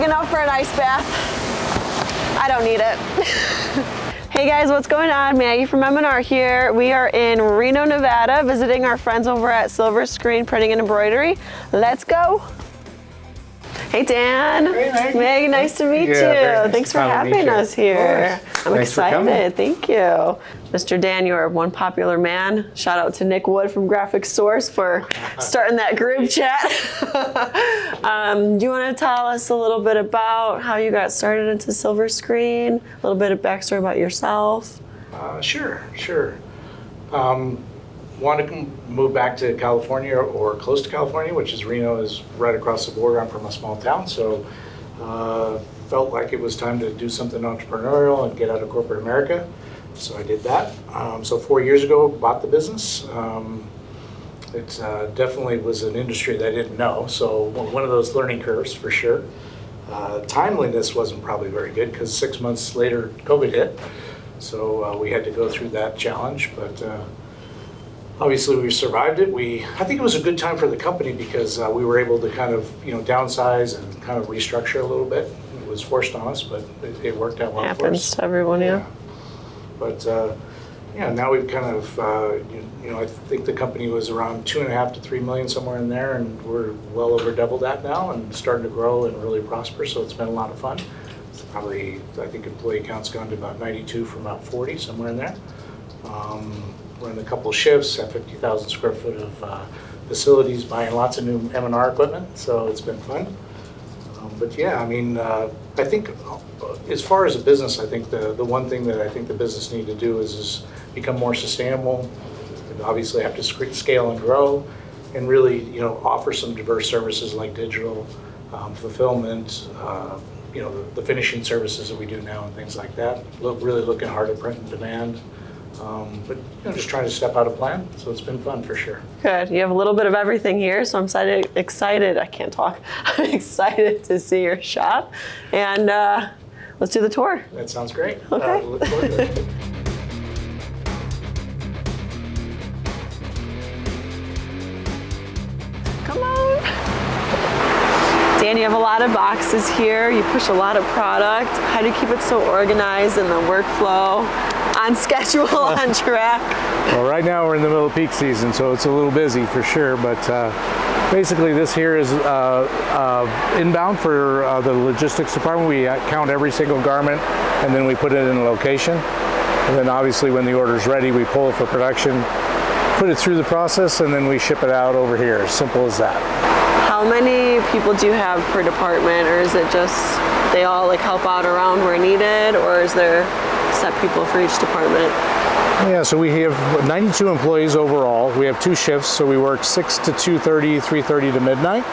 enough for an ice bath. I don't need it. Hey guys, what's going on? Maggie from M&R here. We are in Reno, Nevada, visiting our friends over at Silver Screen Printing and Embroidery. Let's go. Hey Dan. Hey Maggie. Maggie, nice to meet you. Nice Thanks for having us here. I'm excited. Thank you. Mr. Dan, you are one popular man. Shout out to Nick Wood from Graphic Source for starting that group chat. Do you want to tell us a little bit about how you got started into Silver Screen? A little bit of backstory about yourself? Sure. Wanted to move back to California or close to California, which is Reno is right across the border. I'm from a small town, so felt like it was time to do something entrepreneurial and get out of corporate America. So I did that. So 4 years ago, bought the business. It definitely was an industry that I didn't know, so one of those learning curves for sure. Timeliness wasn't probably very good because 6 months later, COVID hit. So we had to go through that challenge, but obviously we survived it. I think it was a good time for the company because we were able to kind of, downsize and kind of restructure a little bit. It was forced on us, but it worked out well for us. Happens to everyone, yeah. But now we've kind of, I think the company was around 2.5 to 3 million, somewhere in there, and we're well over double that now and starting to grow and really prosper, so it's been a lot of fun. It's probably, I think employee count's gone to about 92 from about 40, somewhere in there. We're in a couple of shifts, have 50,000 square foot of facilities, buying lots of new M&R equipment, so it's been fun. But yeah, I mean, I think as far as a business, I think the one thing that I think the business need to do is become more sustainable. And obviously have to scale and grow, and really, offer some diverse services like digital, fulfillment, the finishing services that we do now and things like that. Really looking hard at print and demand. But just trying to step out of plan, so it's been fun for sure. Good. You have a little bit of everything here, so I'm excited. I can't talk. I'm excited to see your shop, and let's do the tour. That sounds great. Okay. Look forward to it. Come on. Dan, you have a lot of boxes here. You push a lot of product. How do you keep it so organized in the workflow? On schedule, on track? Well, right now we're in the middle of peak season, so it's a little busy for sure, but basically this here is inbound for the logistics department. We count every single garment and then we put it in a location. And then obviously when the order is ready, we pull it for production, put it through the process, and then we ship it out over here. Simple as that. How many people do you have per department, or is it just they all help out around where needed, or is there set people for each department? Yeah, so we have 92 employees overall. We have 2 shifts, so we work 6 to 2:30, 3:30 to midnight.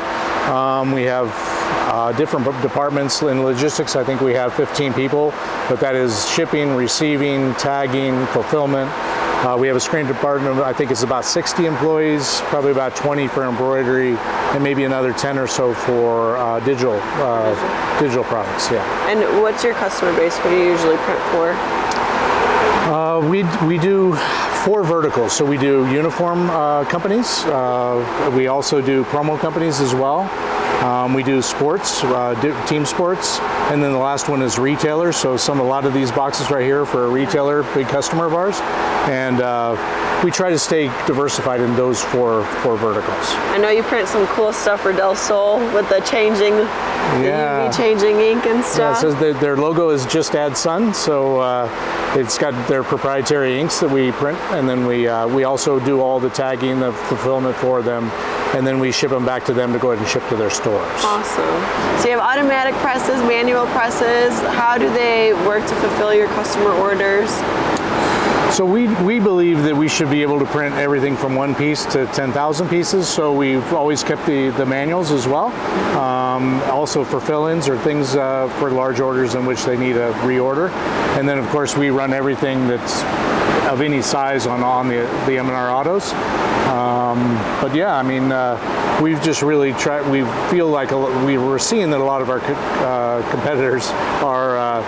We have different departments. In logistics, I think we have 15 people, but that is shipping, receiving, tagging, fulfillment. We have a screen department, I think it's about 60 employees, probably about 20 for embroidery, and maybe another 10 or so for digital products, yeah. And what's your customer base? What do you usually print for? We do 4 verticals. So we do uniform companies. We also do promo companies as well. We do sports, team sports, and then the last one is retailers. So a lot of these boxes right here for a retailer, big customer of ours, and we try to stay diversified in those four verticals. I know you print some cool stuff for Del Sol with the changing, yeah. The UV changing ink and stuff. Yeah, it says their logo is Just Add Sun, so it's got their proprietary inks that we print, and then we also do all the tagging, the fulfillment for them, and then we ship them back to them to go ahead and ship to their stores. Awesome. So you have automatic presses, manual presses. How do they work to fulfill your customer orders? So we believe that we should be able to print everything from 1 piece to 10,000 pieces, so we've always kept the manuals as well. Also for fill-ins or things for large orders in which they need a reorder. And then of course we run everything that's of any size on the M&R autos. But yeah, I mean, we've just really tried, we feel like we were seeing that a lot of our competitors are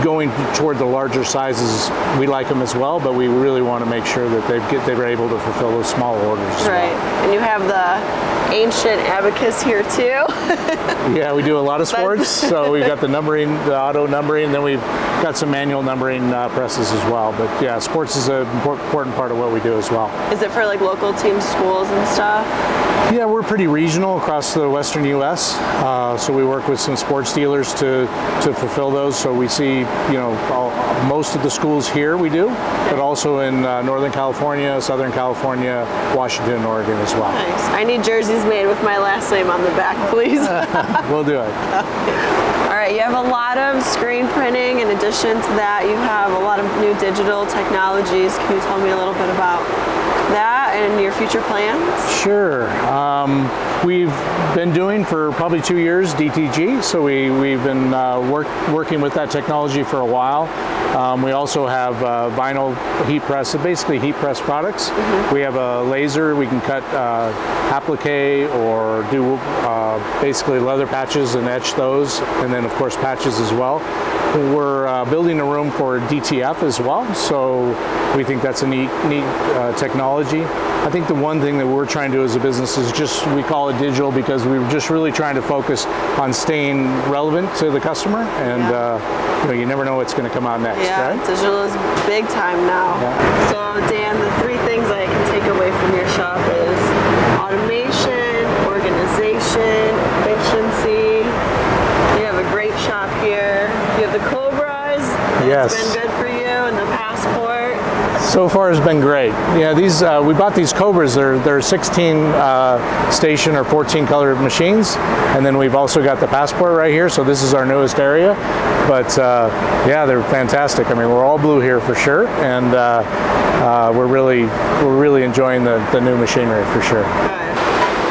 going toward the larger sizes. We like them as well, but we really want to make sure that they're able to fulfill those small orders as well. And you have the ancient abacus here too. Yeah, we do a lot of sports. So we've got the numbering, the auto numbering, and then we've got some manual numbering presses as well. But yeah, sports is an important part of what we do as well. Is it for like local team schools and stuff? Yeah, we're pretty regional across the western U.S. So we work with some sports dealers to fulfill those. So we see, you know, most of the schools here we do, but also in Northern California, Southern California, Washington, and Oregon as well. Nice. I need jerseys made with my last name on the back, please. We'll do it. All right, you have a lot of screen printing. In addition to that, you have a lot of new digital technologies. Can you tell me a little bit about that and your future plans? Sure. We've been doing for probably 2 years DTG, so we've been working with that technology for a while. We also have vinyl heat press, so basically heat press products. We have a laser, we can cut applique or do basically leather patches and etch those, and then of course patches as well. We're building a room for DTF as well, so we think that's a neat technology. I think the one thing that we're trying to do as a business is just, we call it digital because we're just really trying to focus on staying relevant to the customer, and you know, you never know what's going to come out next, right? Digital is big time now. So Dan, the 3 things I can take away from your shop is automation, organization, efficiency. You have a great shop here. You have the Cobras. Yes. It's been good for you, and the Passport. So far has been great. Yeah, these we bought these Cobras. They're 16 station or 14 color machines, and then we've also got the Passport right here. So this is our newest area, but yeah, they're fantastic. I mean, we're all blue here for sure, and we're really enjoying the new machinery for sure.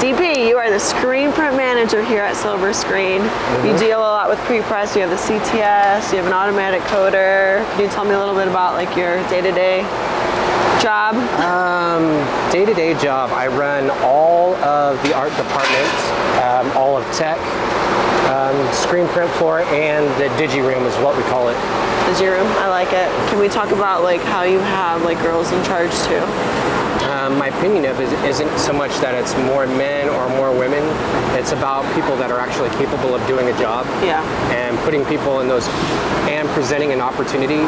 DP, you are the screen print manager here at Silver Screen. You deal a lot with pre-press. You have the CTS, you have an automatic coder. Can you tell me a little bit about like your day-to-day job? Day-to-day job, I run all of the art department, all of tech, screen print floor, and the digi room is what we call it. Digi room, I like it. Can we talk about like how you have like girls in charge too? My opinion of it isn't so much that it's more men or more women. It's about people that are actually capable of doing a job. And putting people in those, and presenting an opportunity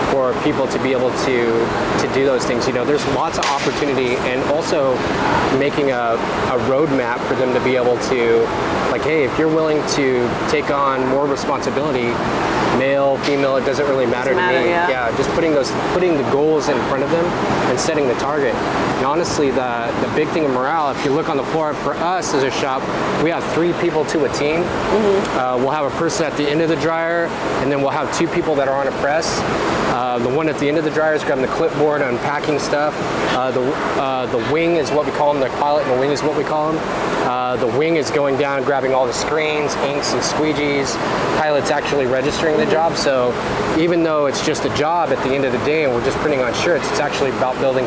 for people to be able to do those things. You know, there's lots of opportunity, and also making a roadmap for them to be able to, like, hey, if you're willing to take on more responsibility, male, female, it doesn't really matter to me. Yeah, just putting the goals in front of them and setting the target. And honestly, the big thing in morale, if you look on the floor, for us as a shop, we have 3 people to a team. We'll have a person at the end of the dryer, and then we'll have 2 people that are on a press. The one at the end of the dryer is grabbing the clipboard, unpacking stuff. The wing is what we call them, the pilot and the wing is what we call them. The wing is going down and grabbing all the screens, inks, and squeegees. Pilot's actually registering the job, so even though it's just a job at the end of the day and we're just printing on shirts, it's actually about building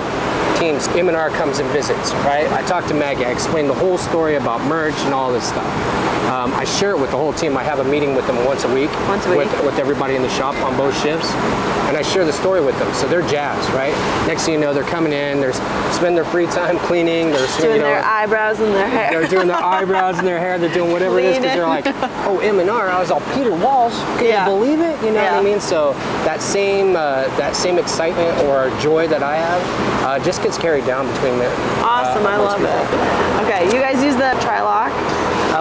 teams. M&R comes and visits, right? I talk to Maggie, I explain the whole story about merch and all this stuff. I share it with the whole team. I have a meeting with them once a week. With everybody in the shop on both shifts. And I share the story with them, so they're jazzed, right? Next thing you know, they're coming in, they're spending their free time cleaning, they're doing their eyebrows and their hair. They're doing their eyebrows and their hair, they're doing whatever it is, because they're like, oh, M&R, I was all Peter Walsh, can you believe it? You know what I mean? So that same excitement or joy that I have just gets carried down between the Awesome, I love it. Okay, you guys use the Trilog?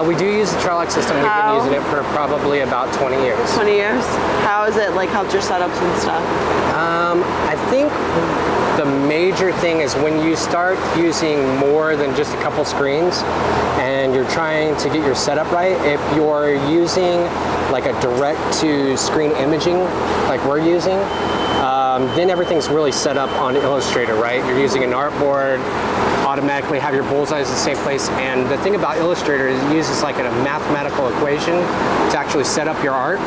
We do use the Trilog system. We've been using it for probably about 20 years. 20 years? How has it like helped your setups and stuff? I think the major thing is when you start using more than just a couple screens and you're trying to get your setup right, if you're using like a direct to screen imaging like we're using, then everything's really set up on Illustrator, right? You're using an artboard, automatically have your bullseyes in the same place. And the thing about Illustrator is it uses like a mathematical equation to actually set up your art.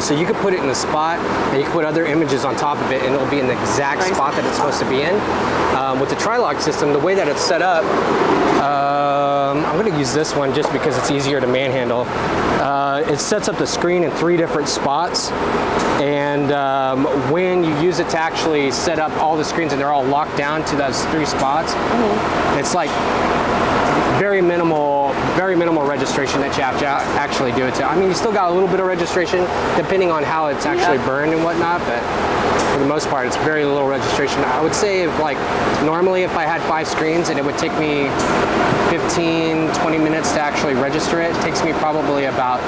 So you could put it in the spot, and you can put other images on top of it, and it'll be in the exact spot that it's supposed to be in. With the Trilog system, the way that it's set up, I'm going to use this one just because it's easier to manhandle. It sets up the screen in 3 different spots, and when you use it to actually set up all the screens and they're all locked down to those 3 spots, it's like very minimal registration that you have to actually do it to. I mean, you still got a little bit of registration depending on how it's actually burned and whatnot, but for the most part, it's very little registration. I would say if normally if I had 5 screens and it would take me 15, 20 minutes to actually register it, it takes me probably about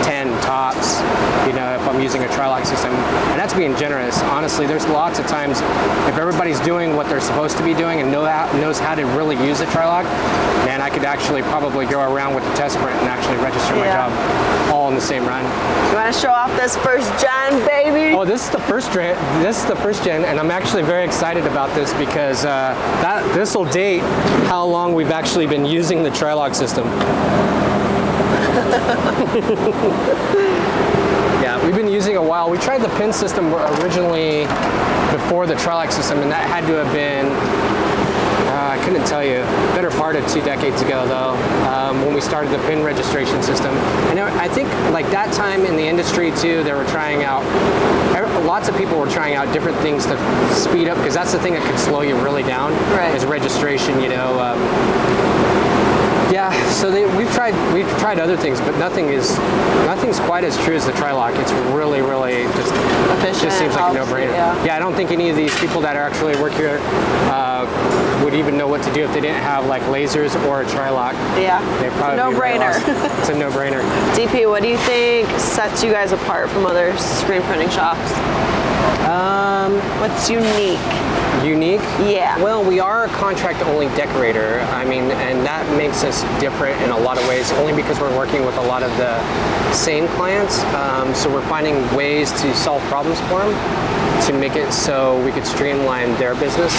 10 tops, you know, if I'm using a Trilog system. And that's being generous. Honestly, there's lots of times if everybody's doing what they're supposed to be doing and knows how to really use a Trilog, man, I could actually probably go around with the test print and actually register my job all in the same run. You want to show off this first gen, baby? Oh, this is the first gen. This is the first gen, and I'm actually very excited about this because this will date how long we've actually been using the Trilog system. Yeah, we've been using a while. We tried the pin system originally before the Trilog system, and that had to have been, I couldn't tell you, better part of 2 decades ago though, when we started the pin registration system. And I think like that time in the industry too, they were trying out, lots of people were trying out different things to speed up, because that's the thing that could slow you really down, is registration, you know. Yeah, so we've tried other things, but nothing's quite as true as the Trilog. It's really just efficient. Just seems like a no-brainer. Yeah, I don't think any of these people that are actually work here would even know what to do if they didn't have like lasers or a Trilog. Yeah, they probably no-brainer. It's a no-brainer. DP, what do you think sets you guys apart from other screen printing shops? What's unique? Unique? Yeah. Well, we are a contract-only decorator. I mean, and that makes us different in a lot of ways, only because we're working with a lot of the same clients. So we're finding ways to solve problems for them, to make it so we could streamline their business.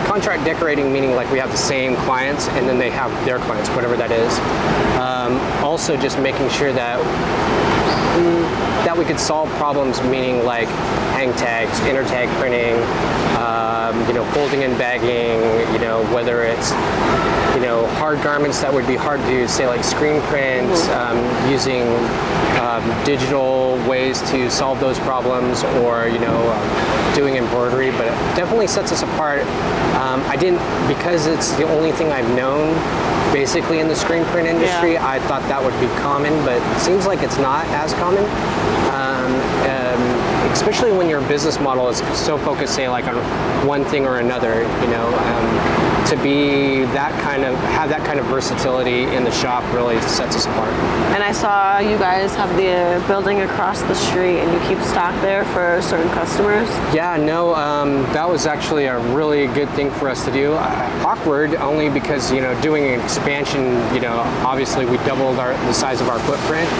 Contract decorating, meaning like we have the same clients and then they have their clients, whatever that is. Also just making sure that we could solve problems, meaning like hang tags, inner tag printing, you know, folding and bagging, you know, whether it's, you know, hard garments that would be hard to do, say like screen print, using digital ways to solve those problems, or, you know, doing embroidery. But it definitely sets us apart. Because it's the only thing I've known basically in the screen print industry, I thought that would be common, but it seems like it's not as common. Especially when your business model is so focused, say, like on one thing or another, you know, to be that kind of, have that kind of versatility in the shop really sets us apart. And I saw you guys have the building across the street, and you keep stock there for certain customers. Yeah, no, that was actually a really good thing for us to do. Awkward only because, you know, doing an expansion, you know, obviously we doubled the size of our footprint,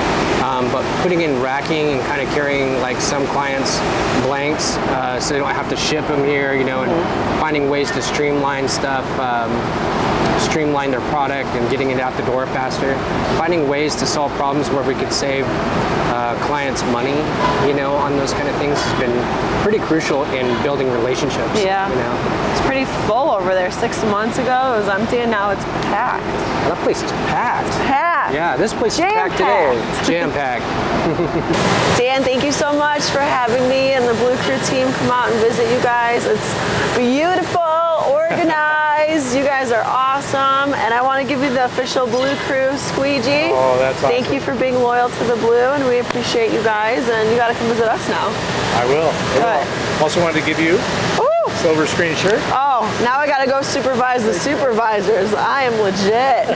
but putting in racking and kind of carrying like some clients blanks so they don't have to ship them here, you know, and finding ways to streamline stuff, streamline their product and getting it out the door faster, finding ways to solve problems where we could save clients money, you know, on those kind of things has been pretty crucial in building relationships. Yeah, you know? It's pretty full over there. 6 months ago it was empty, and now it's packed. That place is packed. Packed. Yeah, this place is packed today. Jam-packed. Dan, thank you so much for having me and the Blue Crew team come out and visit you guys. It's beautiful, organized. You guys are awesome, and I want to give you the official Blue Crew squeegee. Oh, that's awesome. Thank you for being loyal to the Blue, and we appreciate you guys, and you got to come visit us now. I will. Good. Also wanted to give you silver screen shirt. Oh, now I got to go supervise the supervisors. I am legit.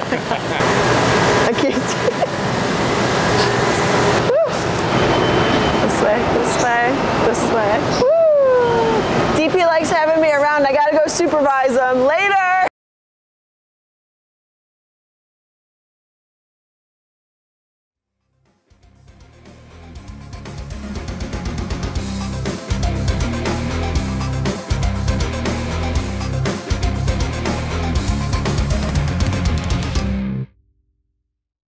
I can't see it. This way, this way, this way. Woo! DP likes having me around. I got to go supervise them.